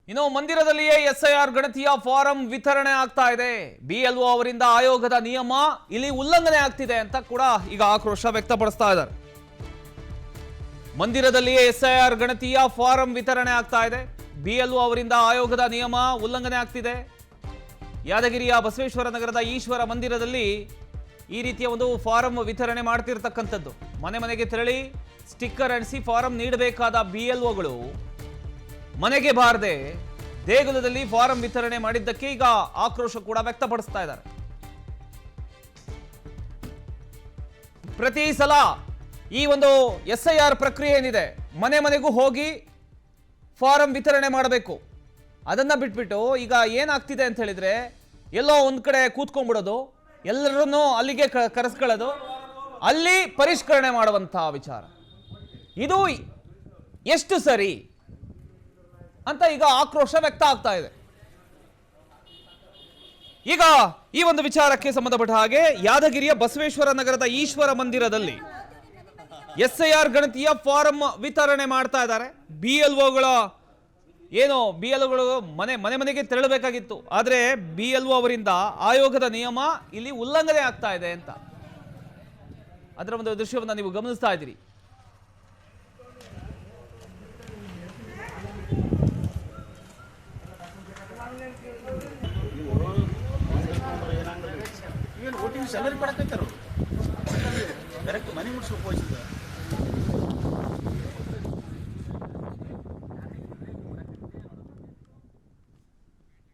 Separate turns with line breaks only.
ಇನ್ನು ಮಂದಿರದಲ್ಲಿಯೇ SIR ಗಣತಿಯ form ವಿತರಣೆ ಆಗ್ತಾ ಇದೆ. ಬಿಎಲ್ಒ ಅವರಿಂದ ಆಯೋಗದ ನಿಯಮ ಇಲ್ಲಿ ಉಲ್ಲಂಘನೆ ಆಗ್ತಿದೆ ಅಂತ ಕೂಡ ಈಗ ಆಕ್ರೋಶ ವ್ಯಕ್ತಪಡಿಸ್ತಾ ಇದ್ದಾರೆ. ಮಂದಿರದಲ್ಲಿಯೇ ಎಸ್ಐಆರ್ ಗಣತಿಯ ಫಾರಂ ವಿತರಣೆ ಆಗ್ತಾ ಇದೆ. ಬಿಎಲ್ಒ ಅವರಿಂದ ಆಯೋಗದ ನಿಯಮ ಉಲ್ಲಂಘನೆ ಆಗ್ತಿದೆ. ಯಾದಗಿರಿಯ ಬಸವೇಶ್ವರ ನಗರದ ಈಶ್ವರ ಮಂದಿರದಲ್ಲಿ ಈ ರೀತಿಯ ಒಂದು ಫಾರಂ ವಿತರಣೆ ಮಾಡ್ತಿರ್ತಕ್ಕಂಥದ್ದು. ಮನೆ ಮನೆಗೆ ತೆರಳಿ ಸ್ಟಿಕ್ಕರ್ ಅಂಟಿಸಿ ಫಾರಂ ನೀಡಬೇಕಾದ ಬಿಎಲ್ಒಗಳು ಮನೆಗೆ ಬಾರದೆ ದೇಗುಲದಲ್ಲಿ ಫಾರಂ ವಿತರಣೆ ಮಾಡಿದ್ದಕ್ಕೆ ಈಗ ಆಕ್ರೋಶ ಕೂಡ ವ್ಯಕ್ತಪಡಿಸ್ತಾ ಇದ್ದಾರೆ. ಪ್ರತಿ ಸಲ ಈ ಒಂದು ಎಸ್ಐಆರ್ ಪ್ರಕ್ರಿಯೆ ಏನಿದೆ, ಮನೆ ಮನೆಗೂ ಹೋಗಿ ಫಾರಂ ವಿತರಣೆ ಮಾಡಬೇಕು. ಅದನ್ನ ಬಿಟ್ಬಿಟ್ಟು ಈಗ ಏನಾಗ್ತಿದೆ ಅಂತ ಹೇಳಿದ್ರೆ, ಎಲ್ಲೋ ಒಂದ್ ಕಡೆ ಕೂತ್ಕೊಂಡ್ಬಿಡೋದು, ಎಲ್ಲರನ್ನೂ ಅಲ್ಲಿಗೆ ಕರೆಸ್ಕೊಳ್ಳೋದು, ಅಲ್ಲಿ ಪರಿಷ್ಕರಣೆ ಮಾಡುವಂತಹ ವಿಚಾರ, ಇದು ಎಷ್ಟು ಸರಿ ಅಂತ ಈಗ ಆಕ್ರೋಶ ವ್ಯಕ್ತ ಆಗ್ತಾ ಇದೆ. ಈಗ ಈ ಒಂದು ವಿಚಾರಕ್ಕೆ ಸಂಬಂಧಪಟ್ಟ ಹಾಗೆ ಯಾದಗಿರಿಯ ಬಸವೇಶ್ವರ ನಗರದ ಈಶ್ವರ ಮಂದಿರದಲ್ಲಿ ಎಸ್ಐಆರ್ ಗಣತಿಯ ಫಾರಂ ವಿತರಣೆ ಮಾಡ್ತಾ ಇದ್ದಾರೆ. ಬಿಎಲ್ಒಗಳು ಮನೆ ಮನೆಗೆ ತೆರಳಬೇಕಾಗಿತ್ತು, ಆದರೆ ಬಿಎಲ್ಒ ಅವರಿಂದ ಆಯೋಗದ ನಿಯಮ ಇಲ್ಲಿ ಉಲ್ಲಂಘನೆ ಆಗ್ತಾ ಇದೆ ಅಂತ ಅದರ ಒಂದು ದೃಶ್ಯವನ್ನು ನೀವು ಗಮನಿಸ್ತಾ ಇದ್ದೀರಿ.
ಎಲ್ಲರೂ ಕರೆಕ್ಟ್ ಮನೆ ಮುಗಿಸ್ಬೇಕು.